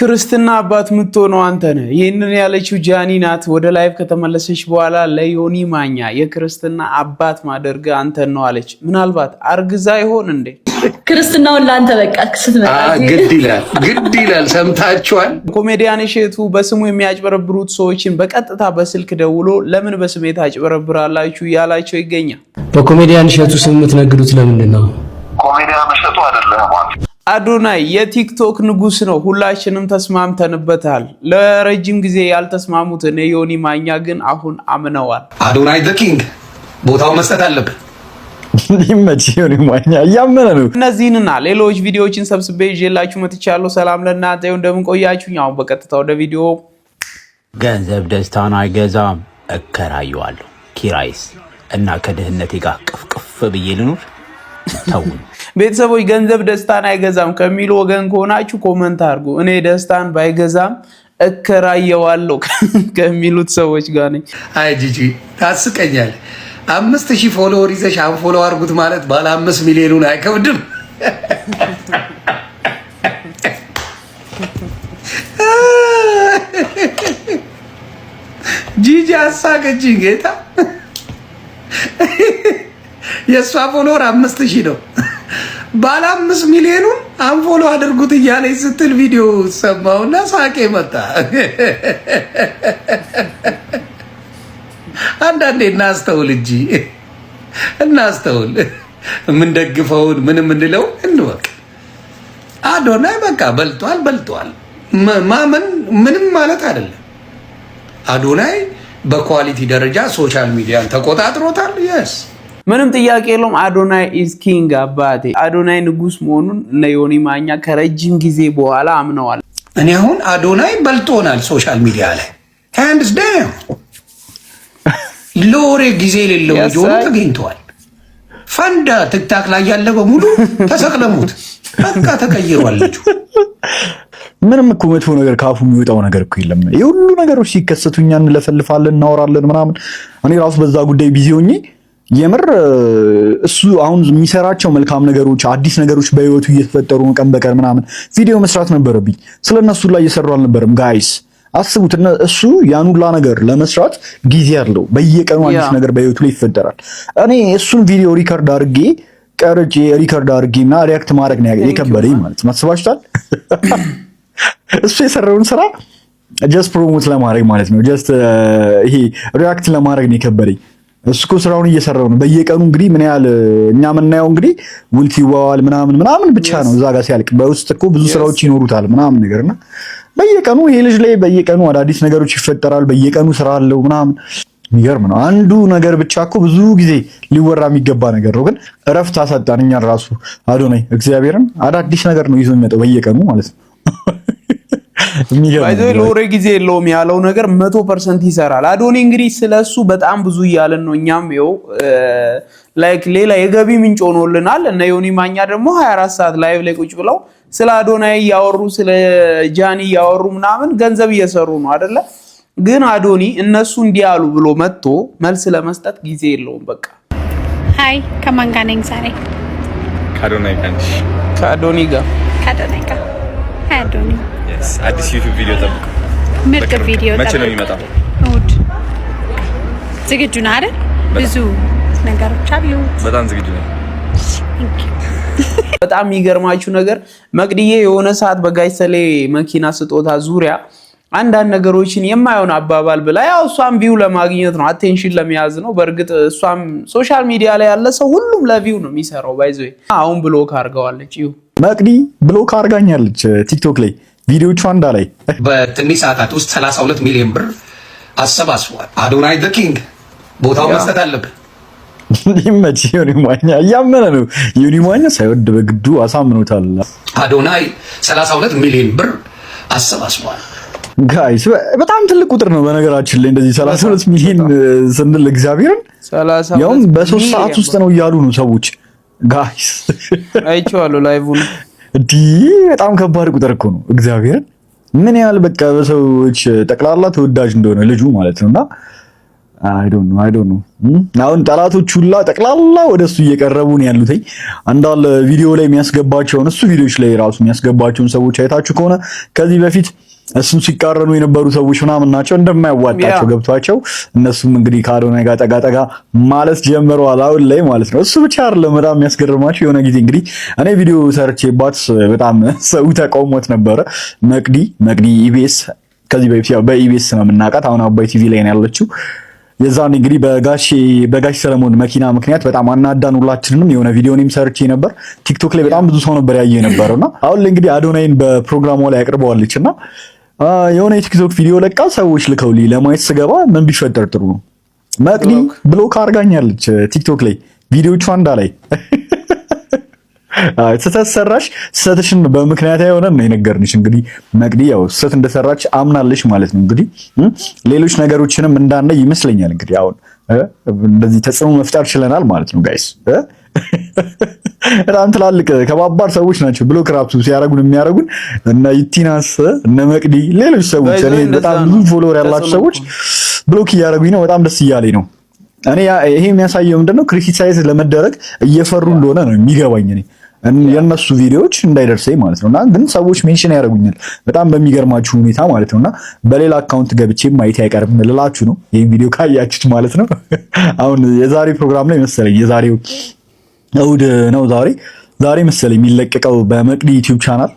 የክርስትና አባት ምትሆነው አንተ ነህ። ይህንን ያለችው ጃኒ ናት። ወደ ላይቭ ከተመለሰች በኋላ ለዮኒ ማኛ የክርስትና አባት ማደርገ አንተን ነው አለች። ምናልባት አርግዛ ይሆን እንዴ? ክርስትናውን ለአንተ በቃ ስትመጣ ግድ ይላል። ሰምታችኋል። ኮሜዲያን እሸቱ በስሙ የሚያጭበረብሩት ሰዎችን በቀጥታ በስልክ ደውሎ ለምን በስሜ ታጭበረብራላችሁ እያላቸው ይገኛል። በኮሜዲያን እሸቱ ስም የምትነግዱት ለምንድን ነው? ኮሜዲያን እሸቱ አይደለም አዶናይ የቲክቶክ ንጉስ ነው። ሁላችንም ተስማምተንበታል። ለረጅም ጊዜ ያልተስማሙት እነ ዮኒ ማኛ ግን አሁን አምነዋል። አዶናይ ዘ ኪንግ ቦታው መስጠት አለብን። ይመች ዮኒ ማኛ እያመነ ነው። እነዚህንና ሌሎች ቪዲዮዎችን ሰብስቤ ይዤላችሁ መጥቻለሁ። ሰላም ለእናንተ ይሁን። እንደምን ቆያችሁኝ? አሁን በቀጥታ ወደ ቪዲዮ። ገንዘብ ደስታን አይገዛም፣ እከራየዋለሁ። ኪራይስ እና ከድህነቴ ጋር ቅፍቅፍ ብዬ ልኑር? ተውኝ። ቤተሰቦች ገንዘብ ደስታን አይገዛም ከሚሉ ወገን ከሆናችሁ ኮመንት አድርጉ። እኔ ደስታን ባይገዛም እከራየዋለሁ ከሚሉት ሰዎች ጋር ነኝ። አይ ጂጂ ታስቀኛል። 5000 ፎሎወር ይዘሽ አንፎሎ አድርጉት ማለት ባለ 5 ሚሊዮኑን አይከብድም? ጂጂ አሳቀችኝ ጌታ። የእሷ ፎሎወር 5000 ነው። ባለ 5 ሚሊዮኑን አንፎሎ አድርጉት እያለች ስትል ቪዲዮ ሰማውና ሳቄ መጣ። አንዳንዴ እናስተውል እንጂ እናስተውል። የምንደግፈውን ምን የምንለው እንወቅ። አዶናይ በቃ በልጧል። ማመን ምንም ማለት አይደለም። አዶናይ በኳሊቲ ደረጃ ሶሻል ሚዲያን ተቆጣጥሮታል። የስ ምንም ጥያቄ የለውም። አዶናይ ኢዝ ኪንግ አባቴ። አዶናይ ንጉስ መሆኑን እነ ዮኒ ማኛ ከረጅም ጊዜ በኋላ አምነዋል። እኔ አሁን አዶናይ በልጦናል ሶሻል ሚዲያ ላይ ሃንድስ ዳውን። ሎሬ ጊዜ የሌለው ጆሮ ተገኝተዋል። ፈንዳ ቲክታክ ላይ ያለ በሙሉ ተሰቅለሙት። በቃ ተቀይሯለች። ምንም እኮ መጥፎ ነገር ካፉ የሚወጣው ነገር እኮ የለም። የሁሉ ነገሮች ሲከሰቱ እኛ እንለፈልፋለን፣ እናወራለን ምናምን። እኔ ራሱ በዛ ጉዳይ ቢዚ ሆኜ የምር እሱ አሁን የሚሰራቸው መልካም ነገሮች፣ አዲስ ነገሮች በህይወቱ እየተፈጠሩ ቀን በቀን ምናምን ቪዲዮ መስራት ነበረብኝ። ስለነሱ ላይ እየሰራው አልነበረም። ጋይስ አስቡት፣ እሱ ያን ሁላ ነገር ለመስራት ጊዜ አለው። በየቀኑ አዲስ ነገር በህይወቱ ላይ ይፈጠራል። እኔ እሱን ቪዲዮ ሪከርድ አድርጌ ቀርጬ ሪከርድ አድርጌና ሪያክት ማድረግ ነው የከበደኝ ማለት ማስባችታል። እሱ የሰራውን ስራ ጀስት ፕሮሞት ለማድረግ ማለት ነው። ጀስት ይሄ ሪያክት ለማድረግ ነው የከበደኝ። እሱ እኮ ስራውን እየሰራው ነው። በየቀኑ እንግዲህ ምን ያህል እኛ የምናየው እንግዲህ ውልት ይዋዋል ምናምን ብቻ ነው። እዛ ጋር ሲያልቅ በውስጥ እኮ ብዙ ስራዎች ይኖሩታል ምናምን ነገርና በየቀኑ ይሄ ልጅ ላይ በየቀኑ አዳዲስ ነገሮች ይፈጠራል። በየቀኑ ስራ አለው ምናምን። የሚገርም ነው። አንዱ ነገር ብቻ እኮ ብዙ ጊዜ ሊወራ የሚገባ ነገር ነው፣ ግን እረፍት አሳጣን እኛን ራሱ። አዶናይ እግዚአብሔርን አዳዲስ ነገር ነው ይዞ የሚመጣው በየቀኑ ማለት ነው። ሎሬ ጊዜ የለውም ያለው ነገር 100% ይሰራል። አዶኒ እንግዲህ ስለሱ በጣም ብዙ እያለን ነው። እኛም ይኸው ላይክ ሌላ የገቢ ምንጭ ሆኖልናል። እነ ዮኒ ማኛ ደግሞ 24 ሰዓት ላይቭ ላይ ቁጭ ብለው ስለ አዶናይ እያወሩ ስለ ጃኒ እያወሩ ምናምን ገንዘብ እየሰሩ ነው አይደለ? ግን አዶኒ እነሱ እንዲህ አሉ ብሎ መጥቶ መልስ ለመስጠት ጊዜ የለውም። በቃ ሃይ ከማን ጋር ነኝ ዛሬ? ከአዶናይ ጋር። ከአዶኒ ጋር አዶኒ አዲስ ዩቲዩብ ቪዲዮ ጠብቁ። ምርጥ ቪዲዮ ጠብቁ። መቼ ነው የሚመጣው? እሑድ። ዝግጁ ነህ አይደል? ብዙ ነገሮች አሉ። በጣም ዝግጁ ነኝ። በጣም የሚገርማችሁ ነገር መቅድዬ የሆነ ሰዓት በጋይሰሌ መኪና ስጦታ ዙሪያ አንዳንድ ነገሮችን የማይሆን አባባል ብላ ያው እሷም ቪው ለማግኘት ነው፣ አቴንሽን ለመያዝ ነው። በእርግጥ እሷም ሶሻል ሚዲያ ላይ ያለ ሰው ሁሉም ለቪው ነው የሚሰራው። ባይዘይ አሁን ብሎክ አድርገዋለች። መቅዲ ብሎክ አድርጋኛለች ቲክቶክ ላይ ቪዲዮቿ እንዳላይ በትንሽ ሰዓታት ውስጥ 32 ሚሊዮን ብር አሰባስቧል። አዶናይ ዘ ኪንግ ቦታው መስጠት አለብን። ይመች ዮኒ ማኛ እያመነ ነው። ዮኒ ማኛ ሳይወድ በግዱ አሳምኖታል። አዶናይ 32 ሚሊዮን ብር አሰባስቧል። ጋይስ በጣም ትልቅ ቁጥር ነው በነገራችን ላይ እንደዚህ 32 ሚሊዮን ስንል እግዚአብሔርን ያውም በ3 ሰዓት ውስጥ ነው እያሉ ነው ሰዎች። ጋይስ አይቼዋለሁ ላይቭውን። በጣም ከባድ ቁጥር እኮ ነው እግዚአብሔርን። ምን ያህል በቃ በሰዎች ጠቅላላ ተወዳጅ እንደሆነ ልጁ ማለት ነውና አይ ዶንት ኖ አሁን ጠላቶቹ ሁላ ጠቅላላ ወደሱ እየቀረቡ ነው ያሉት። አንዳለ ቪዲዮ ላይ የሚያስገባቸውን እሱ ቪዲዮዎች ላይ ራሱ የሚያስገባቸውን ሰዎች አይታችሁ ከሆነ ከዚህ በፊት እሱን ሲቃረኑ የነበሩ ሰዎች ምናምን ናቸው እንደማያዋጣቸው ገብቷቸው እነሱም እንግዲህ ከአዶናይ ጋር ጠጋ ማለት ጀምረዋል አሁን ላይ ማለት ነው። እሱ ብቻ አይደለም በጣም የሚያስገርማቸው የሆነ ጊዜ እንግዲህ እኔ ቪዲዮ ሰርቼባት በጣም ሰው ተቃውሞት ነበረ። መቅዲ ኢቢኤስ ከዚህ በፊት ያው በኢቢኤስ ነው የምናውቃት፣ አሁን አባይ ቲቪ ላይ ነው ያለችው። የዛን እንግዲህ በጋሽ ሰለሞን መኪና ምክንያት በጣም አናዳን ሁላችንንም። የሆነ ቪዲዮ እኔም ሰርቼ ነበር ቲክቶክ ላይ በጣም ብዙ ሰው ነበር ያየ ነበርና አሁን ላይ እንግዲህ አዶናይን በፕሮግራሟ ላይ አቅርበዋለችና የሆነ የቲክቶክ ቪዲዮ ለቃ ሰዎች ልከውልኝ ለማየት ስገባ ምን ቢፈጠር ጥሩ ነው መቅዲ ብሎክ አርጋኛለች ቲክቶክ ላይ ቪዲዮቿ እንዳላይ ስተሰራሽ ስተሽን በምክንያት አይሆነ ነው የነገርንሽ። እንግዲህ መቅዲ ያው ስህተት እንደሰራች አምናለች ማለት ነው። እንግዲህ ሌሎች ነገሮችንም እንዳለ ይመስለኛል። እንግዲህ አሁን እንደዚህ ተጽዕኖ መፍጠር ችለናል ማለት ነው ጋይስ። በጣም ትላልቅ ከባባር ሰዎች ናቸው ብሎክ ራፕቱ ሲያረጉን የሚያረጉን እና ኢቲናስ እነ መቅዲ ሌሎች ሰዎች እኔ በጣም ብዙ ፎሎወር ያላቸው ሰዎች ብሎክ እያረጉኝ ነው። በጣም ደስ እያለኝ ነው። እኔ ይሄ የሚያሳየው ምንድነው ክሪቲሳይዝ ለመደረግ እየፈሩ እንደሆነ ነው የሚገባኝ እኔ የነሱ ቪዲዮዎች እንዳይደርሰኝ ማለት ነውና ግን ሰዎች ሜንሽን ያደርጉኛል በጣም በሚገርማችሁ ሁኔታ ማለት ነውና በሌላ አካውንት ገብቼ ማየት አይቀርም ልላችሁ ነው ይሄን ቪዲዮ ካያችሁት ማለት ነው። አሁን የዛሬ ፕሮግራም ላይ መሰለኝ የዛሬው እሑድ ነው ዛሬ መሰለኝ የሚለቀቀው በመቅዲ ዩቲዩብ ቻናል።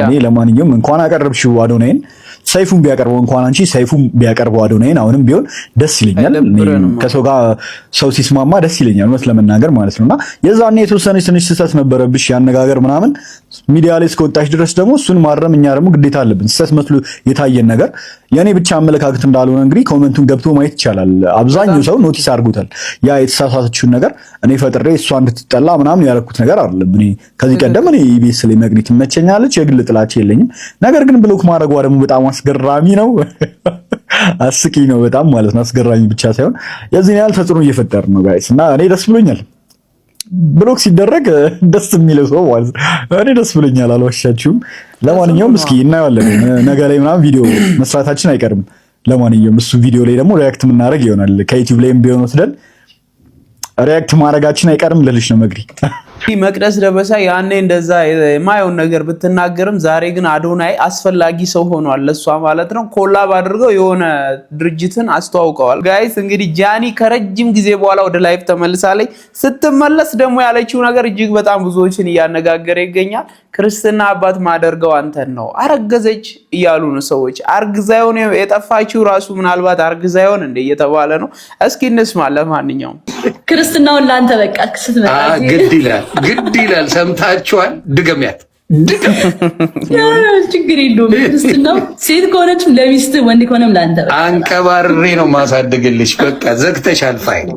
እኔ ለማንኛውም እንኳን አቀረብሽው አዶናይን ሰይፉን ቢያቀርበው እንኳን አንቺ ሰይፉን ቢያቀርበው አዶናይን አሁንም ቢሆን ደስ ይለኛል። ከሰው ጋር ሰው ሲስማማ ደስ ይለኛል እውነት ለመናገር ማለት ነውና የዛኔ የተወሰነች ትንሽ ስህተት ነበረብሽ ያነጋገር ምናምን ሚዲያ ላይ እስከወጣሽ ድረስ ደግሞ እሱን ማረም እኛ ደግሞ ግዴታ አለብን። ስህተት መስሎ የታየን ነገር የኔ ብቻ አመለካከት እንዳልሆነ እንግዲህ ኮሜንቱን ገብቶ ማየት ይቻላል። አብዛኛው ሰው ኖቲስ አድርጎታል። ያ የተሳሳተችውን ነገር እኔ ፈጥሬ እሷ እንድትጠላ ምናምን ያደረኩት ነገር አይደለም። እኔ ከዚህ ቀደም እኔ ኢቢኤስ ላይ መቅዲ ትመቸኛለች፣ የግል ጥላቻ የለኝም። ነገር ግን ብሎክ ማድረጓ ደግሞ በጣም አስገራሚ ነው። አስቂኝ ነው በጣም ማለት ነው። አስገራሚ ብቻ ሳይሆን የዚህን ያህል ተጽዕኖ እየፈጠረ ነው ጋይስ እና እኔ ደስ ብሎኛል። ብሎክ ሲደረግ ደስ የሚለው ሰው ማለት እኔ ደስ ብሎኛል፣ አልዋሻችሁም። ለማንኛውም እስኪ እናየዋለን ነገ ላይ ምናምን ቪዲዮ መስራታችን አይቀርም። ለማንኛውም እሱ ቪዲዮ ላይ ደግሞ ሪያክት የምናደርግ ይሆናል። ከዩቲዩብ ላይም ቢሆን ወስደን ሪያክት ማድረጋችን አይቀርም ልልሽ ነው መግሪ። መቅደስ ደበሳ ያኔ እንደዛ የማየውን ነገር ብትናገርም ዛሬ ግን አዶናይ አስፈላጊ ሰው ሆኗል ለሷ ማለት ነው። ኮላብ አድርገው የሆነ ድርጅትን አስተዋውቀዋል። ጋይስ እንግዲህ ጃኒ ከረጅም ጊዜ በኋላ ወደ ላይፍ ተመልሳለች። ስትመለስ ደግሞ ያለችው ነገር እጅግ በጣም ብዙዎችን እያነጋገረ ይገኛል። ክርስትና አባት ማደርገው አንተን ነው፣ አረገዘች እያሉ ነው ሰዎች። አርግዛ ይሆን የጠፋችው ራሱ ምናልባት አርግዛ ይሆን እንደ እየተባለ ነው። እስኪ እንስማ። ለማንኛውም ክርስትናውን ላንተ በቃ ስትመጣ ግድ ይላል። ሰምታችኋል? ድገሚያት ችግር የለውም። ክርስትናው ሴት ከሆነችም ለሚስት ወንድ ከሆነም ላንተ በቃ አንቀባሬ ነው ማሳደግልሽ። በቃ ዘግተሻል ፋይል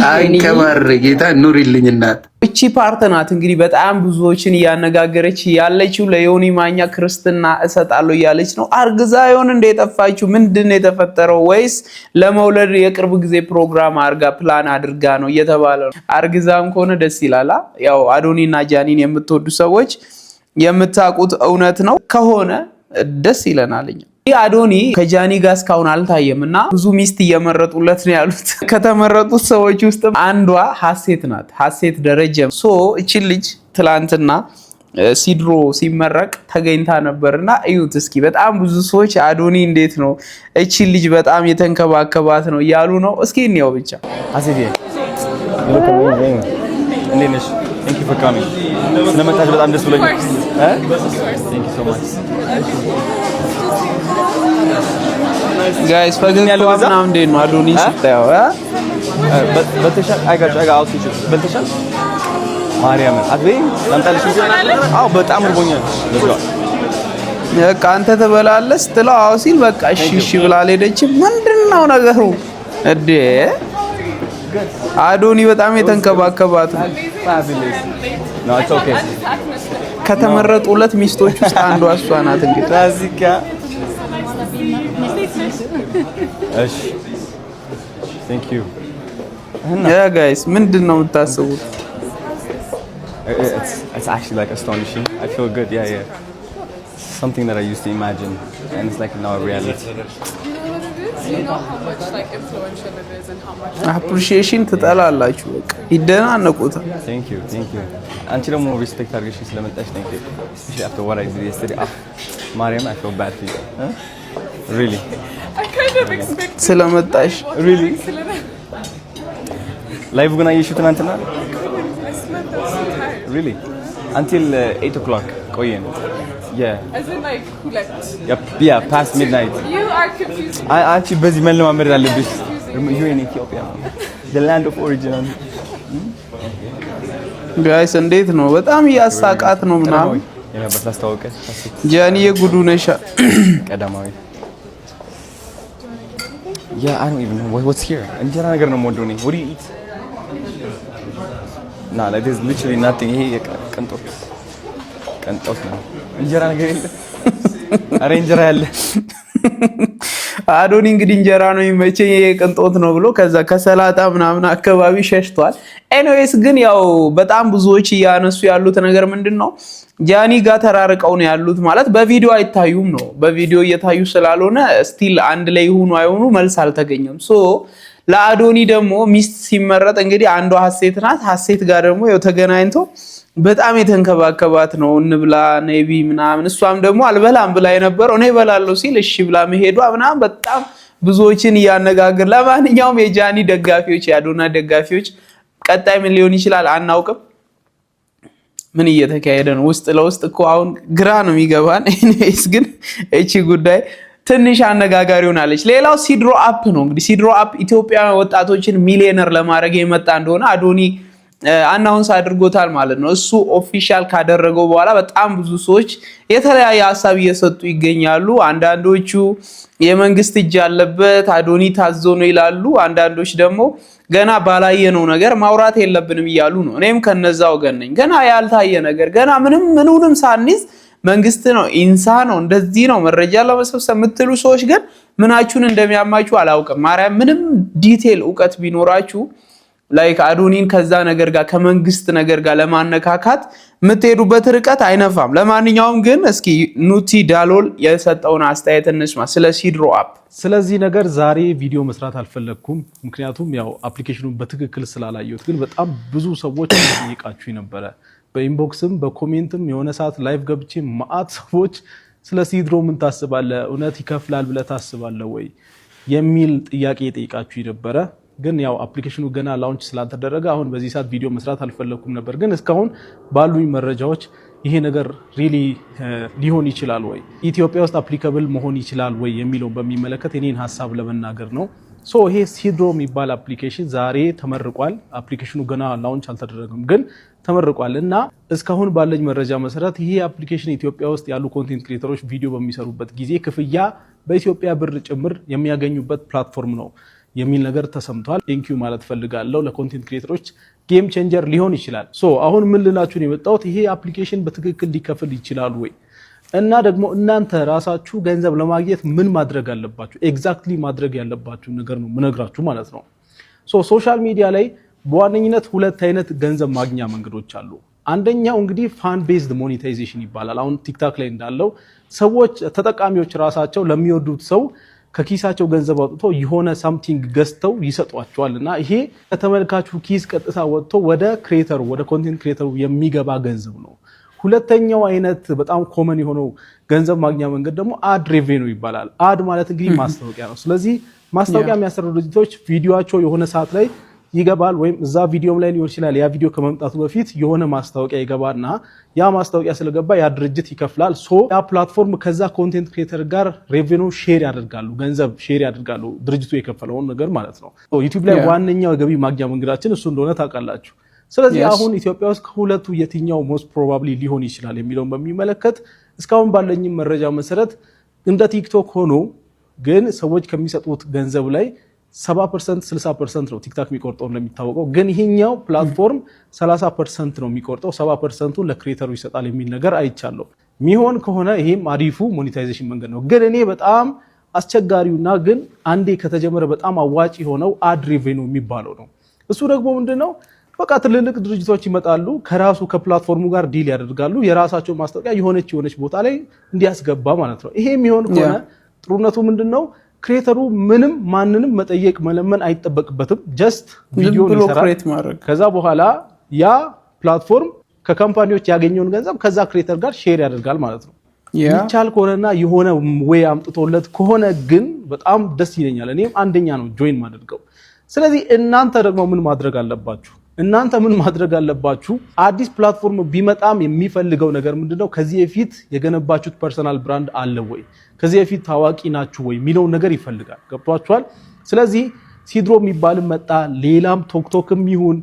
አንቀባሬ ጌታ ኑሪልኝ እናት። እቺ ፓርት ናት እንግዲህ በጣም ብዙዎችን እያነጋገረች ያለችው። ለዮኒ ማኛ ክርስትና እሰጣለሁ እያለች ነው። አርግዛ ይሆን እንደ የጠፋችው? ምንድን ነው የተፈጠረው? ወይስ ለመውለድ የቅርብ ጊዜ ፕሮግራም አርጋ ፕላን አድርጋ ነው እየተባለ ነው። አርግዛም ከሆነ ደስ ይላል። ያው አዶኒና ጃኒን የምትወዱ ሰዎች የምታውቁት እውነት ነው። ከሆነ ደስ ይለናል። አዶኒ ከጃኒ ጋር እስካሁን አልታየም እና ብዙ ሚስት እየመረጡለት ነው ያሉት። ከተመረጡት ሰዎች ውስጥ አንዷ ሀሴት ናት። ሀሴት ደረጀ እቺ ልጅ ትላንትና ሲድሮ ሲመረቅ ተገኝታ ነበርና እዩት እስኪ። በጣም ብዙ ሰዎች አዶኒ እንዴት ነው እቺ ልጅ በጣም የተንከባከባት ነው እያሉ ነው። እስኪ እንየው ብቻ። ሀሴት Thank you for coming. ስለመጣሽ በጣም ደስ ብሎኛል። Thank you so much. ጋይስ ፈገግታው ምናምን እንዴት ነው አዶኒ ስታየው? በልተሻል? በልተሻል? ማርያምን አትበይም? ላምጣልሽ እንጂ? አዎ በጣም እርቦኛል። በቃ አንተ ትበላለህ ስትለው አዎ ሲል በቃ እሺ ብላ አልሄደችም። ምንድነው ነገሩ እንዴ? አዶኒ በጣም የተንከባከባት ነው። ከተመረጡለት ሚስቶች ውስጥ አንዷ እሷ ናት። እንግዲህ ራዚካ እሺ ቴንክ ዩ ያ ጋይስ ምንድነው የምታስቡት? It's actually like astonishing. I feel good. Yeah. something that I used to imagine, and it's like now a reality. You know what it is? You know how much like influential it is and how much appreciation ትጠላላችሁ በቃ ይደናነቁታል። Thank you. አንቺ ደግሞ respect አድርገሽ ስለመጣሽ thank you. Especially after what I did yesterday. Mariam, I feel bad for you. Huh? Really? I kind of expected ስለመጣሽ Really? Live gonna you shoot ትናንትና? I slept, I was so tired. Really? Until 8 o'clock. ቆየን. Yeah. As in like who left? Yeah, past midnight. You are confused. አንቺ በዚህ መለማመድ አለብሽ. You're in Ethiopia. The land of origin. ጋይስ እንዴት ነው? በጣም ያሳቃት ነው ምናምን የነበር ታስተዋውቀ ጃኒ የጉዱ ነሻ ቀዳማዊ Yeah, I don't even know what's here. እንጀራ ነገር ነው የምወደው እኔ. What do you eat? Nah, like there's literally nothing. ይሄ ቅንጦት ነው። እንጀራ ነገር የለም። አረ እንጀራ ያለ አዶኒ እንግዲህ እንጀራ ነው የሚመቸኝ የቅንጦት ነው ብሎ ከዛ ከሰላጣ ምናምን አካባቢ ሸሽቷል። ኤኒዌይስ ግን ያው በጣም ብዙዎች ያነሱ ያሉት ነገር ምንድነው ጃኒ ጋር ተራርቀው ነው ያሉት ማለት በቪዲዮ አይታዩም ነው። በቪዲዮ እየታዩ ስላልሆነ ስቲል አንድ ላይ ይሁኑ አይሆኑ መልስ አልተገኘም። ሶ ለአዶኒ ደግሞ ሚስት ሲመረጥ እንግዲህ አንዷ ሐሴት ናት። ሐሴት ጋር ደግሞ ያው ተገናኝቶ በጣም የተንከባከባት ነው እንብላ ነቢ ምናምን እሷም ደግሞ አልበላም ብላ የነበረው እኔ እበላለሁ ሲል እሺ ብላ መሄዷ ምናምን በጣም ብዙዎችን ያነጋገር። ለማንኛውም የጃኒ ደጋፊዎች የአዶና ደጋፊዎች ቀጣይ ምን ሊሆን ይችላል አናውቅም። ምን እየተካሄደ ነው ውስጥ ለውስጥ እኮ አሁን ግራ ነው የሚገባን። ኤኒዌይስ ግን እቺ ጉዳይ ትንሽ አነጋጋሪ ሆናለች። ሌላው ሲድሮ አፕ ነው። እንግዲህ ሲድሮ አፕ ኢትዮጵያ ወጣቶችን ሚሊዮነር ለማድረግ የመጣ እንደሆነ አዶኒ አናውንስ አድርጎታል ማለት ነው። እሱ ኦፊሻል ካደረገው በኋላ በጣም ብዙ ሰዎች የተለያየ ሐሳብ እየሰጡ ይገኛሉ። አንዳንዶቹ የመንግስት እጅ ያለበት አዶኒ ታዞ ነው ይላሉ። አንዳንዶች ደግሞ ገና ባላየነው ነገር ማውራት የለብንም እያሉ ነው። እኔም ከነዛ ወገን ነኝ። ገና ያልታየ ነገር ገና ምንም ሳንይዝ መንግስት ነው ኢንሳ ነው እንደዚህ ነው መረጃ ለመሰብሰብ የምትሉ ሰዎች ግን ምናችሁን እንደሚያማችሁ አላውቅም። ማርያም ምንም ዲቴል ዕውቀት ቢኖራችሁ ላይክ አዶኒን ከዛ ነገር ጋር ከመንግስት ነገር ጋር ለማነካካት የምትሄዱበት ርቀት አይነፋም። ለማንኛውም ግን እስኪ ኑቲ ዳሎል የሰጠውን አስተያየት እንስማ ስለ ሲድሮ አፕ። ስለዚህ ነገር ዛሬ ቪዲዮ መስራት አልፈለኩም፣ ምክንያቱም ያው አፕሊኬሽኑን በትክክል ስላላየሁት። ግን በጣም ብዙ ሰዎች ጠይቃችሁ ነበረ በኢንቦክስም በኮሜንትም የሆነ ሰዓት ላይቭ ገብቼ ማአት ሰዎች ስለ ሲድሮ ምን ታስባለህ፣ እውነት ይከፍላል ብለህ ታስባለህ ወይ የሚል ጥያቄ ጠይቃችሁ ነበረ። ግን ያው አፕሊኬሽኑ ገና ላውንች ስላልተደረገ አሁን በዚህ ሰዓት ቪዲዮ መስራት አልፈለኩም ነበር። ግን እስካሁን ባሉኝ መረጃዎች ይሄ ነገር ሪሊ ሊሆን ይችላል ወይ ኢትዮጵያ ውስጥ አፕሊካብል መሆን ይችላል ወይ የሚለው በሚመለከት የኔን ሐሳብ ለመናገር ነው። ሶ ይሄ ሲድሮ የሚባል አፕሊኬሽን ዛሬ ተመርቋል። አፕሊኬሽኑ ገና ላውንች አልተደረገም ግን ተመርቋል እና እስካሁን ባለኝ መረጃ መሰረት ይሄ አፕሊኬሽን ኢትዮጵያ ውስጥ ያሉ ኮንቴንት ክሬተሮች ቪዲዮ በሚሰሩበት ጊዜ ክፍያ በኢትዮጵያ ብር ጭምር የሚያገኙበት ፕላትፎርም ነው የሚል ነገር ተሰምቷል። ቴንኪዩ ማለት ፈልጋለሁ። ለኮንቴንት ክሬተሮች ጌም ቼንጀር ሊሆን ይችላል። ሶ አሁን ምን ልላችሁ ነው የመጣሁት ይሄ አፕሊኬሽን በትክክል ሊከፍል ይችላል ወይ እና ደግሞ እናንተ ራሳችሁ ገንዘብ ለማግኘት ምን ማድረግ አለባችሁ? ኤግዛክትሊ ማድረግ ያለባችሁ ነገር ነው ምነግራችሁ ማለት ነው። ሶ ሶሻል ሚዲያ ላይ በዋነኝነት ሁለት አይነት ገንዘብ ማግኛ መንገዶች አሉ። አንደኛው እንግዲህ ፋን ቤዝድ ሞኔታይዜሽን ይባላል። አሁን ቲክታክ ላይ እንዳለው ሰዎች ተጠቃሚዎች ራሳቸው ለሚወዱት ሰው ከኪሳቸው ገንዘብ አውጥቶ የሆነ ሳምቲንግ ገዝተው ይሰጧቸዋልና ይሄ ከተመልካቹ ኪስ ቀጥታ ወጥቶ ወደ ክሬተሩ ወደ ኮንቴንት ክሬተሩ የሚገባ ገንዘብ ነው። ሁለተኛው አይነት በጣም ኮመን የሆነው ገንዘብ ማግኛ መንገድ ደግሞ አድ ሬቬኒው ይባላል። አድ ማለት እንግዲህ ማስታወቂያ ነው። ስለዚህ ማስታወቂያ የሚያሰሩ ድርጅቶች ቪዲዮአቸው የሆነ ሰዓት ላይ ይገባል ወይም እዛ ቪዲዮም ላይ ሊሆን ይችላል። ያ ቪዲዮ ከመምጣቱ በፊት የሆነ ማስታወቂያ ይገባና ያ ማስታወቂያ ስለገባ ያ ድርጅት ይከፍላል። ሶ ያ ፕላትፎርም ከዛ ኮንቴንት ክሬተር ጋር ሬቬኒው ሼር ያደርጋሉ፣ ገንዘብ ሼር ያደርጋሉ፣ ድርጅቱ የከፈለውን ነገር ማለት ነው። ዩቲዩብ ላይ ዋነኛው የገቢ ማግኛ መንገዳችን እሱ እንደሆነ ታውቃላችሁ። ስለዚህ አሁን ኢትዮጵያ ውስጥ ከሁለቱ የትኛው ሞስት ፕሮባብሊ ሊሆን ይችላል የሚለውን በሚመለከት እስካሁን ባለኝ መረጃ መሰረት እንደ ቲክቶክ ሆኖ ግን ሰዎች ከሚሰጡት ገንዘብ ላይ 70% 60% ነው ቲክታክ የሚቆርጠው እንደሚታወቀው። ግን ይሄኛው ፕላትፎርም 30% ነው የሚቆርጠው፣ 70%ን ለክሬተሩ ይሰጣል የሚል ነገር አይቻለሁ። ሚሆን ከሆነ ይሄም አሪፉ ሞኔታይዜሽን መንገድ ነው። ግን እኔ በጣም አስቸጋሪውና ግን አንዴ ከተጀመረ በጣም አዋጭ የሆነው አድ ሬቬኒው የሚባለው ነው። እሱ ደግሞ ምንድነው? በቃ ትልልቅ ድርጅቶች ይመጣሉ ከራሱ ከፕላትፎርሙ ጋር ዲል ያደርጋሉ የራሳቸው ማስታወቂያ የሆነች ቦታ ላይ እንዲያስገባ ማለት ነው። ይሄ የሚሆን ከሆነ ጥሩነቱ ምንድነው? ክሬተሩ ምንም ማንንም መጠየቅ መለመን አይጠበቅበትም። ጀስት ቪዲዮ ክሬት ማድረግ ከዛ በኋላ ያ ፕላትፎርም ከካምፓኒዎች ያገኘውን ገንዘብ ከዛ ክሬተር ጋር ሼር ያደርጋል ማለት ነው። ይቻል ከሆነና የሆነ ወይ አምጥቶለት ከሆነ ግን በጣም ደስ ይለኛል። እኔም አንደኛ ነው ጆይን ማድረገው። ስለዚህ እናንተ ደግሞ ምን ማድረግ አለባችሁ? አዲስ ፕላትፎርም ቢመጣም የሚፈልገው ነገር ምንድነው? ከዚህ በፊት የገነባችሁት ፐርሰናል ብራንድ አለ ወይ? ከዚህ በፊት ታዋቂ ናችሁ ወይ የሚለው ነገር ይፈልጋል። ገብቷችኋል? ስለዚህ ሲድሮ የሚባል መጣ ሌላም ቶክቶክም ይሁን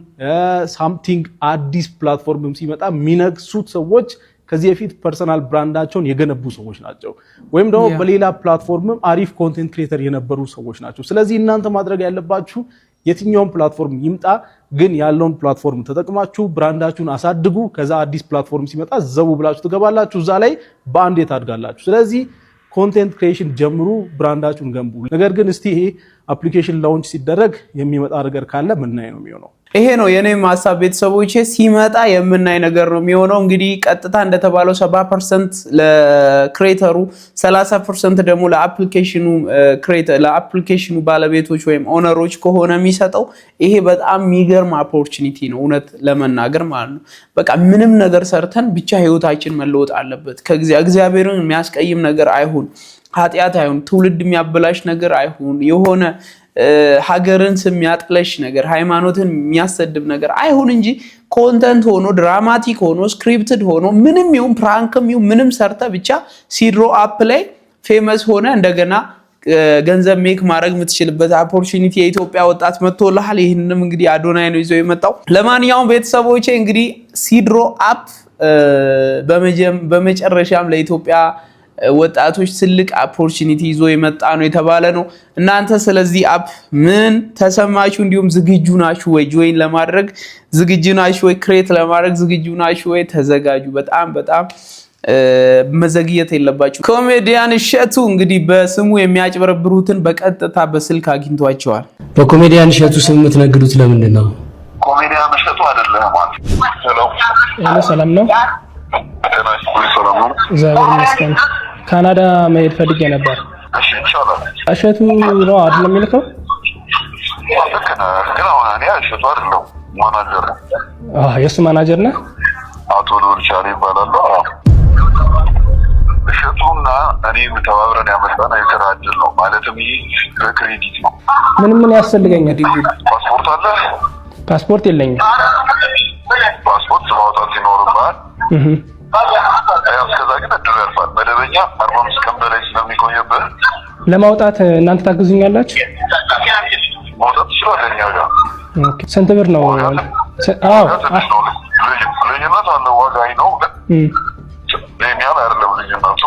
ሳምቲንግ አዲስ ፕላትፎርምም ሲመጣ የሚነግሱት ሰዎች ከዚህ በፊት ፐርሰናል ብራንዳቸውን የገነቡ ሰዎች ናቸው ወይም ደግሞ በሌላ ፕላትፎርምም አሪፍ ኮንቴንት ክሬተር የነበሩ ሰዎች ናቸው። ስለዚህ እናንተ ማድረግ ያለባችሁ የትኛውም ፕላትፎርም ይምጣ ግን ያለውን ፕላትፎርም ተጠቅማችሁ ብራንዳችሁን አሳድጉ። ከዛ አዲስ ፕላትፎርም ሲመጣ ዘው ብላችሁ ትገባላችሁ፣ እዛ ላይ በአንዴ ታድጋላችሁ። ስለዚህ ኮንቴንት ክሪኤሽን ጀምሩ፣ ብራንዳችሁን ገንቡ። ነገር ግን እስቲ ይሄ አፕሊኬሽን ላውንች ሲደረግ የሚመጣ ነገር ካለ ምናይ ነው የሚሆነው። ይሄ ነው የኔም ሐሳብ ቤተሰቦቼ፣ ሲመጣ የምናይ ነገር ነው የሚሆነው። እንግዲህ ቀጥታ እንደተባለው 70% ለክሬተሩ 30% ደግሞ ለአፕሊኬሽኑ ባለቤቶች ወይም ኦነሮች ከሆነ የሚሰጠው ይሄ በጣም የሚገርም ኦፖርቹኒቲ ነው እውነት ለመናገር ማለት ነው። በቃ ምንም ነገር ሰርተን ብቻ ህይወታችን መለወጥ አለበት። ከእግዚአብሔርን የሚያስቀይም ነገር አይሁን፣ ኃጢአት አይሁን፣ ትውልድ የሚያበላሽ ነገር አይሁን፣ የሆነ ሀገርን ስም ያጥለሽ ነገር፣ ሃይማኖትን የሚያሰድብ ነገር አይሁን እንጂ ኮንተንት ሆኖ ድራማቲክ ሆኖ ስክሪፕትድ ሆኖ ምንም ይሁን ፕራንክም ይሁን ምንም ሰርተ ብቻ ሲድሮ አፕ ላይ ፌመስ ሆነ እንደገና ገንዘብ ሜክ ማድረግ የምትችልበት ኦፖርቹኒቲ የኢትዮጵያ ወጣት መጥቶልሃል። ይሄንንም እንግዲህ አዶናይ ነው ይዞ የመጣው። ለማንኛውም ቤተሰቦቼ እንግዲህ ሲድሮ አፕ በመጨረሻም ለኢትዮጵያ ወጣቶች ትልቅ ኦፖርቹኒቲ ይዞ የመጣ ነው የተባለ ነው። እናንተ ስለዚህ አፕ ምን ተሰማችሁ? እንዲሁም ዝግጁ ናችሁ ወይ? ጆይን ለማድረግ ዝግጁ ናችሁ ወይ? ክሬት ለማድረግ ዝግጁ ናችሁ ወይ? ተዘጋጁ። በጣም መዘግየት የለባችሁ። ኮሜዲያን እሸቱ እንግዲህ በስሙ የሚያጭበረብሩትን በቀጥታ በስልክ አግኝቷቸዋል። በኮሜዲያን እሸቱ ስም የምትነግዱት ለምንድን ነው? ኮሜዲያን እሸቱ አይደለም ማለት ሄሎ፣ ሰላም ነው? ሰላም ነው። እግዚአብሔር ይመስገን። ካናዳ መሄድ ፈልጌ ነበር። እሺ፣ ኢንሻአላህ። እሸቱ ነው አይደል የሚልከው? ግን አሁን እኔ እሸቱ አይደለም ማናጀር ነኝ። የእሱ ማናጀር ነህ? አቶ ሉልቻሌ ይባላል። እሸቱና እኔ ተባብረን ያመጣን የስራ እድል ነው። ማለትም ይሄ በክሬዲት ነው። ምን ያስፈልገኛል? ፓስፖርት አለ? ፓስፖርት የለኝም። ፓስፖርት ማውጣት ይኖርብሃል። እስከዛ ግን እድሉ ያልፋል። መደበኛ 45 ቀን በላይ ስለሚቆየብህ ለማውጣት እናንተ ታግዙኛላችሁ? ማውጣት ትችላለህ እኛ ጋር። ስንት ብር ነው? ልዩነት አለው። ዋጋዊ ነው ግን ይህን ያህል አይደለም ልዩነቱ።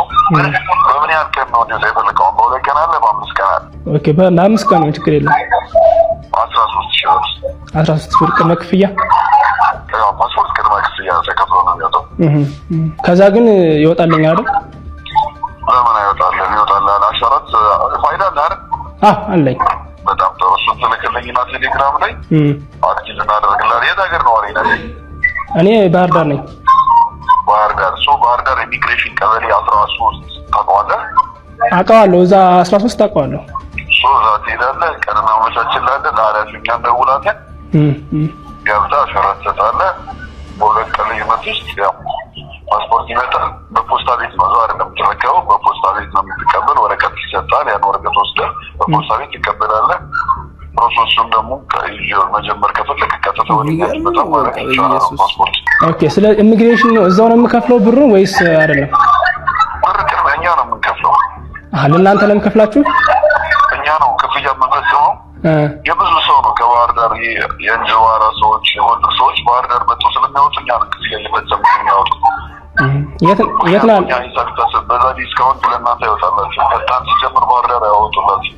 በምን ያህል ቀን ነው እንዲወጣ የፈለቀው? በ2 ቀን አለ፣ በ5 ቀን አለ። ለ5 ቀን ነው፣ ችግር የለም። 13,000 ብር። 13 ብር ቅድመ ክፍያ? ፓስፖርት ቅድመ ክፍያ ተከፍሎ ነው የሚወጣው። ከዛ ግን ይወጣልኝ አይደል? ለምን አይወጣልህም? ይወጣልሃል። አሻራት ፋይዳ አለ አይደል? አለኝ። በጣም ጥሩ። እሱን ትልክልኝና ቴሌግራም ላይ አክቲቭ እናደርግልሃለን። የት ሀገር ነው አለኝ? እኔ ባህር ዳር ነኝ። ባህር ዳር። ባህር ዳር ኢሚግሬሽን ቀበሌ 13 ታውቀዋለህ? አውቀዋለሁ። እዛ 13 አውቀዋለሁ። እዛ ትሄዳለህ። ቀንና መቻችላለህ። ለኃላፊኛ እንደውላለን። ገብታ አሻራት ትሰጣለህ። በ2 ቀን ልዩነት ውስጥ ያው ፓስፖርት ይመጣል። በፖስታ ቤት ነው፣ እዛው አይደለም የምትረከበው። በፖስታ ቤት ነው የምትቀበል። ወረቀት ይሰጣል። ያን ወረቀት ወስደህ በፖስታ ቤት ትቀበላለህ። ፕሮሰሱን ደግሞ መጀመር ከፈለክ ቀጥታ ወደ ይመጣ ማለት ይችላል። ፓስፖርት ስለ ኢሚግሬሽን ነው እዛው ነው የምከፍለው ብሩ ወይስ አይደለም? ብር እኛ ነው የምንከፍለው። ለእናንተ ነው የምከፍላችሁ? እኛ ነው ክፍያ የምንፈጽመው። የብዙ ሰው ነው ከባህር ዳር የእንጅባራ ሰዎች የጎንደር ሰዎች ባህር ዳር መጥተው ስለሚያወጡ እኛ ነው ክፍያ እየፈጸሙ የሚያወጡት። የት ነው ሂሳብ ይታሰብ። በዛ ዲስካውንት ለእናንተ ይወጣላችሁ። ፈጣን ሲጀምር ባህር ዳር ያወጡላችሁ።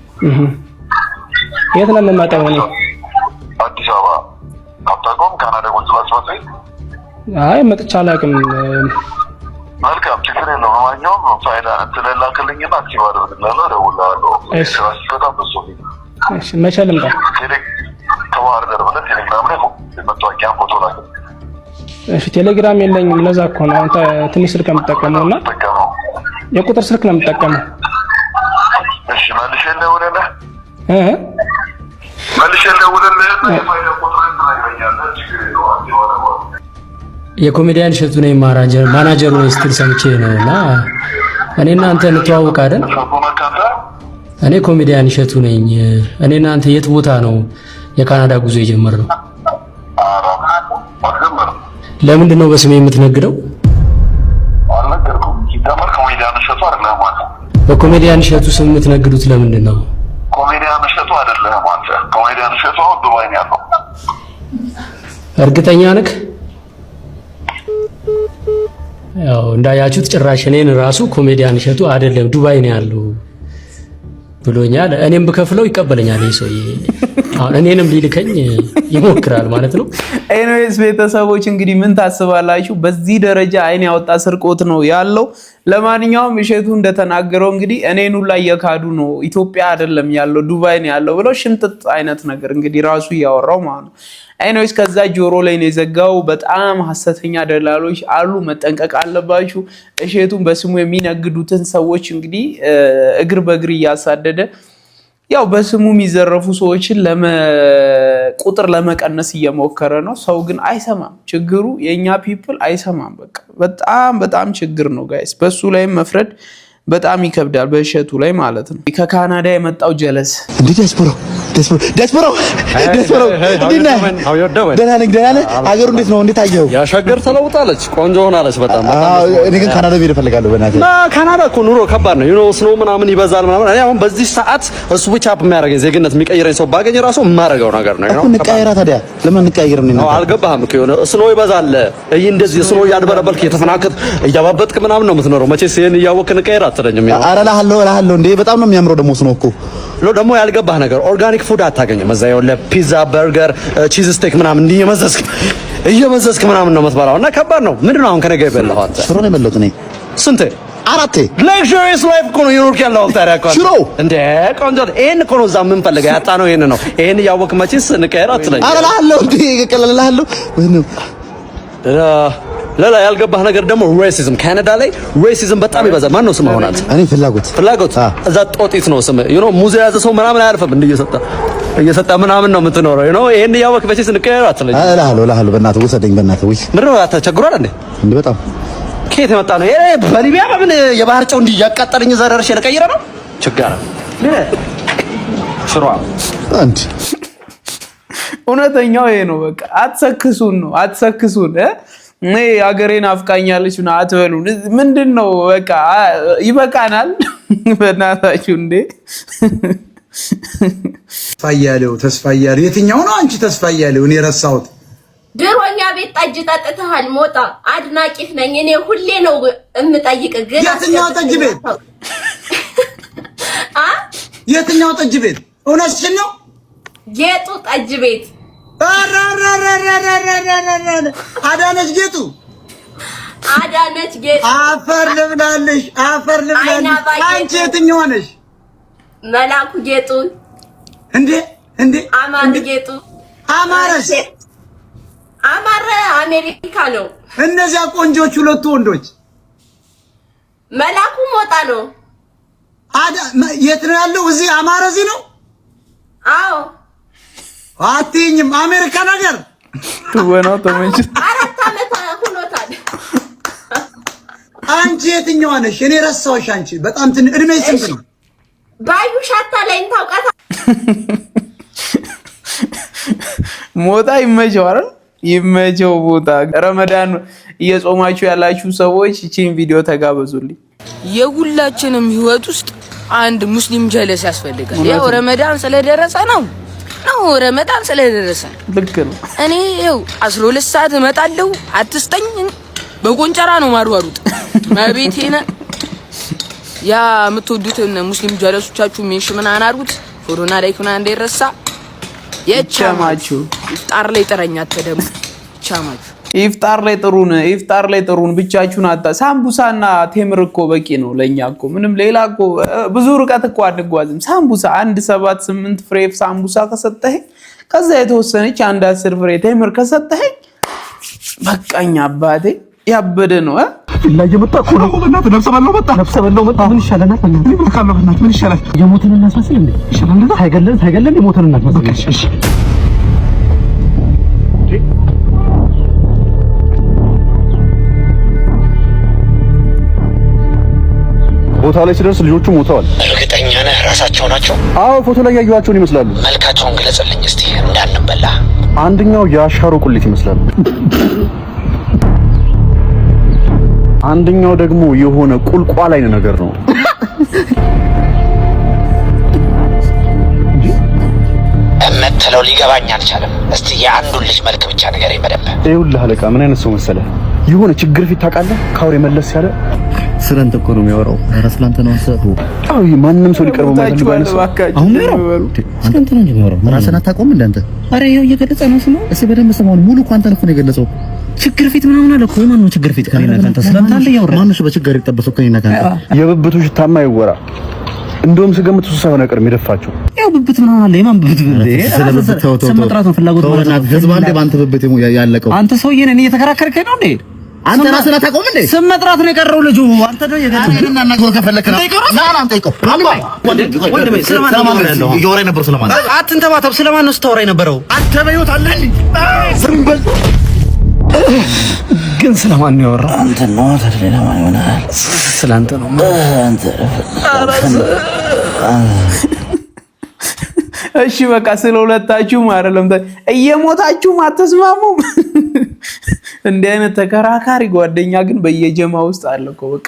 የት ነው የምመጣው? እኔ አዲስ አበባ። አታውቀውም? ካናዳ ቆንስላ ጽሕፈት ቤት? መጥቼ አላውቅም። መልካም፣ ችግር የለውም። ለማንኛውም ፋይዳ እንትን ላክልኝና አክቲቭ አደርግልሃለሁ፣ እደውልልሃለሁ። ስራ ሲፈታ በሱ መቼ ልምጣ? ከባህር ዳር ብለህ ቴሌግራም ላይ መታወቂያ ፎቶ ላይ እሺ ቴሌግራም የለኝም ለዛ እኮ ነው አንተ ትንሽ ስልክ የምትጠቀመውና የቁጥር ስልክ ነው የምትጠቀመው እሺ መልሼ ልደውልልህ መልሼ ልደውልልህ የፋይዳ ቁጥርን ትነግረኛለህ የኮሜዲያን እሸቱ ነኝ ማናጀር ነው ስትል ሰምቼ ነውና እኔና አንተ እንተዋወቅ አይደል እኔ ኮሜዲያን እሸቱ ነኝ እኔና አንተ የት ቦታ ነው የካናዳ ጉዞ የጀመርነው ለምንድን ነው በስሜ የምትነግደው አልነገርኩም ሲጀመር ኮሜዲያን እሸቱ አይደለም አንተ በኮሜዲያን እሸቱ ስም የምትነግዱት ለምንድን ነው ኮሜዲያን እሸቱ አይደለም አንተ ኮሜዲያን እሸቱ ዱባይ ነው ያለው እርግጠኛ ነህ ያው እንዳያችሁት ጭራሽ እኔን ራሱ ኮሜዲያን እሸቱ አይደለም ዱባይ ነው ያለው ብሎኛል እኔም በከፍለው ይቀበለኛል ይሄ ሰውዬ አሁን እኔንም ሊልከኝ ይሞክራል ማለት ነው ኤኒዌይስ ቤተሰቦች እንግዲህ ምን ታስባላችሁ በዚህ ደረጃ አይን ያወጣ ስርቆት ነው ያለው ለማንኛውም እሸቱ እንደተናገረው እንግዲህ እኔን ሁላ እየካዱ ነው ኢትዮጵያ አይደለም ያለው ዱባይ ነው ያለው ብሎ ሽምጥጥ አይነት ነገር እንግዲህ ራሱ ያወራው ማለት ነው ኤኒዌይስ ከዛ ጆሮ ላይ ነው የዘጋው በጣም ሐሰተኛ ደላሎች አሉ መጠንቀቅ አለባችሁ እሸቱን በስሙ የሚነግዱትን ሰዎች እንግዲህ እግር በእግር ያሳደደ ያው በስሙ የሚዘረፉ ሰዎችን ቁጥር ለመቀነስ እየሞከረ ነው ሰው ግን አይሰማም ችግሩ የኛ ፒፕል አይሰማም በቃ በጣም ችግር ነው ጋይስ በሱ ላይ መፍረድ በጣም ይከብዳል በእሸቱ ላይ ማለት ነው ከካናዳ የመጣው ጀለስ እንዴ ዲያስፖራ ደህና ነኝ ሀገሩ እንዴት ነው እንዴት አየኸው ያሻገር ተለውጣለች ቆንጆ ሆናለች በጣም እኔ ግን ካናዳ ብሄድ እፈልጋለሁ በእናትህ ካናዳ እኮ ኑሮ ከባድ ነው ዩኖ ስኖ ምናምን ይበዛል ምናምን እኔ አሁን በዚህ ሰዓት ስዊች አፕ የሚያደርገኝ ዜግነት የሚቀይረኝ ሰው ባገኝ ራሱ የማደርገው ነገር ነው እኮ እንቀያየራ ታዲያ ለምን እንቀያየር ነው አልገባህም እኮ የሆነ ስኖ ይበዛል እንደዚህ ስኖ እያድበረበልክ እየተፈናከት እያባበጥክ ምናምን ነው የምትኖረው መቼስ ይሄን እያወቅህ እንቀያየር አትለኝም ኧረ እልሃለሁ እንዴ በጣም ነው የሚያምረው ደግሞ ስኖ እኮ ደግሞ ያልገባህ ነገር ኦርጋኒክ ፉድ አታገኝም እዛ ያው ለፒዛ በርገር ቺዝ ስቴክ ምናምን እየመዘዝክ ምናምን ነው የምትበላው እና ከባድ ነው ምንድን ነው አሁን ከነገ የበላኸው አንተ ሽሮ ነው የበላሁት እኔ ስንቴ አራቴ luxurious life እኮ ነው የኖርክ ያለው ታዲያ እኮ ሽሮ እንደ ቆንጆ ይሄን እኮ ነው እዛ ምን ፈልገህ ያጣ ነው ይሄን ነው ይሄን እያወቅህ መቼስ እንቀየር አትለኝ ኧረ እልሃለሁ እንዴ እቀለልልሃለሁ ሌላ ያልገባህ ነገር ደግሞ ሬሲዝም ካናዳ ላይ ሬሲዝም በጣም ይበዛል ማን ነው ስም ሆናት እኔ ፍላጎት እዛ ጦጢት ነው ስም you know ሙዚያ ያዘ ሰው ምናምን አያልፍም እንደ እየሰጣ ምናምን ነው የምትኖረው you know ይሄን ያወቅህ መቼስ እንቀየር አትለኝ እልሃለሁ በእናትህ ውሰደኝ በእናትህ ወይ ምንድን ነው ተቸግሯል እንዴ በጣም ከየት የመጣ ነው ይሄ በሊቢያ በምን የባህር ጨው እንዲያቃጠለኝ እዛ ደርሼ ልቀይረ ነው ችግር ሽሯ አንቺ እውነተኛው ይሄ ነው በቃ አትሰክሱን እኔ ሀገሬን አፍቃኛለች እና አትበሉን ምንድነው በቃ ይበቃናል በእናታችሁ እንዴ ተስፋ እያሌው የትኛው ነው አንቺ ተስፋ እያሌው እኔ ረሳሁት ድሮኛ ቤት ጠጅ ጠጥተሃል ሞጣ አድናቂህ ነኝ እኔ ሁሌ ነው እምጠይቅ ግን የትኛው ጠጅ ቤት የትኛው ጠጅ ቤት እውነትሽን ነው ጌጡ ጠጅ ቤት አዳነች ጌጡ አፈር ልብላለሽ አንቺ የትኛው ነሽ መላኩ ጌጡ እንዴ አማን ጌጡ አማረ አሜሪካ ነው እነዚያ ቆንጆች ሁለቱ ወንዶች መላኩ ሞጣ ነው የት ነው ያለው እዚህ አማረ እዚህ ነው አዎ አትይኝም አሜሪካ ነገር ወናው ተመጭ 4 አመት ሆኖታል አንቺ የትኛው ነሽ እኔ ረሳሁሽ አንቺ በጣም እድሜ ስንት ነው ባዩሻታ ላይ ታውቃታ ሞጣ ይመቸው አይደል ይመቸው ሞጣ ረመዳን እየጾማችሁ ያላችሁ ሰዎች እቺን ቪዲዮ ተጋበዙልኝ የሁላችንም ህይወት ውስጥ አንድ ሙስሊም ጀለስ ያስፈልጋል ያው ረመዳን ስለደረሰ ነው ረመዳን ስለደረሰ ልክ ነው እኔ ያው 12 ሰዓት እመጣለሁ አትስጠኝ በቆንጨራ ነው ማርዋሩት ማቤቴና ያ የምትወዱትን ሙስሊም ጀለሶቻችሁ ሜንሽን አናርጉት ፎቶና ላይክ ምናምን እንዳይረሳ የቻማችሁ ጣር ላይ ጠረኛ ተደም ቻማችሁ ኢፍጣር ላይ ጥሩን ብቻችሁን ሳምቡሳና ቴምር እኮ በቂ ነው ለኛ እኮ ምንም ሌላ እኮ ብዙ ርቀት እኮ አንጓዝም። ሳምቡሳ 1-7-8 ፍሬ ሳምቡሳ ከሰጠኸኝ ከዛ የተወሰነች 1-10 ፍሬ ቴምር ከሰጠኸኝ በቃኛ አባቴ ያበደ ነው ላይ የመጣ እኮ ነው እናት ነፍሰ በለው መጣ ምን ይሻለናል ምን ካለው እናት ምን ይሻላል የሞተን እናት መስል እንዴ ይሻላል ታይገለን የሞተን እናት መስል እሺ ቦታው ላይ ሲደርስ ልጆቹ ሞተዋል። እርግጠኛ ነህ ራሳቸው ናቸው? አዎ ፎቶ ላይ ያዩዋቸውን ይመስላሉ። መልካቸውን ግለጽልኝ እስቲ እንዳንበላ። አንደኛው የአሻሮ ቁልት ይመስላል። አንደኛው ደግሞ የሆነ ቁልቋል አይነት ነገር ነው። እምትለው ሊገባኝ አልቻለም። እስቲ የአንዱን ልጅ መልክ ብቻ ንገረኝ በደንብ። ይኸውልህ አለቃ ምን አይነት ሰው መሰለህ? የሆነ ችግር ፊት ታውቃለህ? ካውሬ መለስ ያለ ስለንተ እኮ ነው የሚያወራው። ስለንተ ነው ሰው። አዎ ማንም ሰው ሊቀርበው ማለት ነው። አሁን ነው ስለንተ ነው የሚያወራው። ራስህን አታውቀውም እንደ አንተ። ኧረ ይኸው እየገለጸ ነው ስለው። እስኪ በደንብ ሰማውን ሙሉ እኮ አንተን እኮ ነው የገለጸው። ችግር ፊት ምናምን አለ እኮ። ማን ነው ችግር ፊት ከኔና ካንተ? ስለንተ አለ ያወራ። ማን ነው በችግር የተጠበሰው ከኔና ካንተ? የብብቱ ሽታማ ይወራ። እንደውም ስገምት እሱ ሳይሆን አይቀርም የደፋቸው። ያው ብብት ምናምን አለ። የማን ብብት እንዴ? ስለመጥራት ነው ፍላጎት ማለት ነው። ህዝብ አንዴ ባንተ ብብት ያለቀው። አንተ ሰውዬ ነህ እየተከራከርከኝ ነው እንዴ? አንተ ራስህን አታውቀውም እንዴ? ስም መጥራት ነው የቀረው ልጁ። አንተ ነው የገጠመኝ እና እናገው ከፈለክ ነው ና ጠይቀው። ወንድሜ ስለማን ነው ያለው? እያወራኝ ነበር ስለማን። አትንተባተብ። ስለማን ነው ስታወራ የነበረው? አንተ በህይወት አለ እንዴ? ዝም በል። ግን ስለማን ነው ያወራው? አንተ ነው ታዲያ ለማን ይሆናል? ስላንተ ነው አንተ። እሺ በቃ ስለሁለታችሁም አይደለም እየሞታችሁም አትስማሙም። እንዲህ አይነት ተከራካሪ ጓደኛ ግን በየጀማ ውስጥ አለ እኮ። በቃ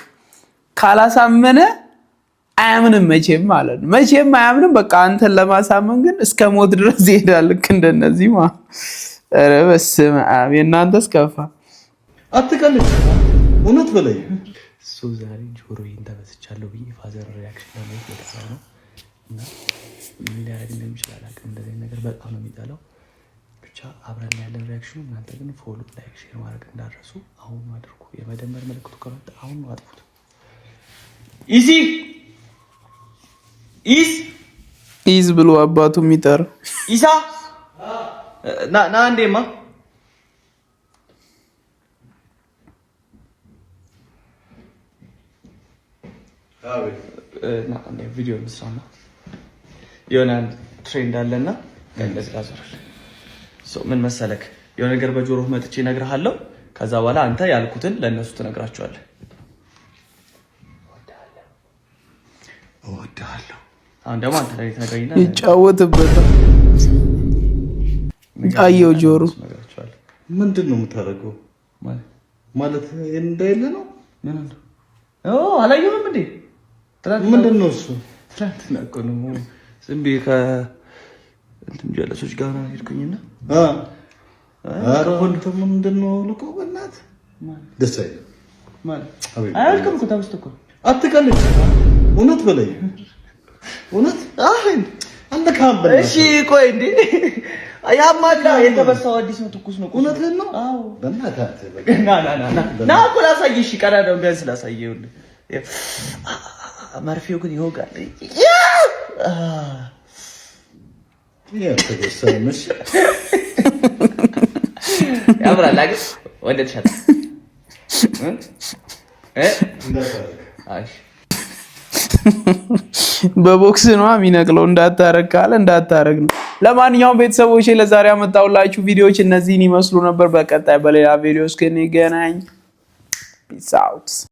ካላሳመነ አያምንም መቼም ማለት ነው። መቼም አያምንም። በቃ አንተን ለማሳመን ግን እስከ ሞት ድረስ ይሄዳል። ልክ እንደነዚህ ማለት ኧረ በስመ አብ የእናንተስ ከፋ። አትቀልድ እውነት በላይ እሱ ዛሬ ጆሮዬን ተበስቻለሁ ብዬ ፋዘር ሪያክሽን ለማየት ወጣ ነው እና ምን ያደርግ እንደሚችል አላውቅም። እንደዚህ ነገር በጣም ነው የሚጠላው። ብቻ አብረን ያለን ሪያክሽኑ። እናንተ ግን ፎሎ፣ ላይክ፣ ሼር ማድረግ እንዳትረሱ። አሁን አድርጉ። የመደመር ምልክቱ ከመጣ አሁን ነው አጥፉት። ኢዝ ብሎ አባቱ የሚጠራ ኢሳ ና አንዴማ ና አንዴ ቪዲዮ እንስራና የሆነ ትሬንድ አለና እንደዚህ አዞራል። ምን መሰለክ የሆነ ነገር በጆሮህ መጥቼ እነግርሃለሁ። ከዛ በኋላ አንተ ያልኩትን ለእነሱ ትነግራቸዋለህ። እወድሃለሁ። አሁን ደግሞ አንተ ላይ ተነግረኝና ይጫወትበታል። አየው ጆሮ ምንድን ነው የምታደርገው? ማለት እንዳይለ ነው ምን ነው? አላየሁም እንዴ? ምንድን ነው እሱ? ትናንትና እኮ ነው ዝም ብዬ ከእንትን ጀለሶች ጋር ሄድኩኝና ምንድን ነው ልቆ በእናትህ ደስ አይልም ማለት አያልቅም እኮ ተብስት እኮ አትቀልድ። እውነት በላይ እውነት አንተ ካምበል። እሺ ቆይ እንዴ ያማላ የተበሳው አዲስ ነው ትኩስ ነው። እውነትህን ነው? አዎ በእናትህ ና እኮ ላሳየህ። እሺ ቀዳዳው ቢያንስ ላሳየህ። መርፌው ግን ይወጋል። ያምራል አይደል? ወደ ተሻለ በቦክስ ነው የሚነቅለው። እንዳታረግ ካለ እንዳታረግ ነው። ለማንኛውም ቤተሰቦቼ ለዛሬ አመጣሁላችሁ ቪዲዮዎች እነዚህን ይመስሉ ነበር። በቀጣይ በሌላ ቪዲዮ እስክንገናኝ ፒስ አውት።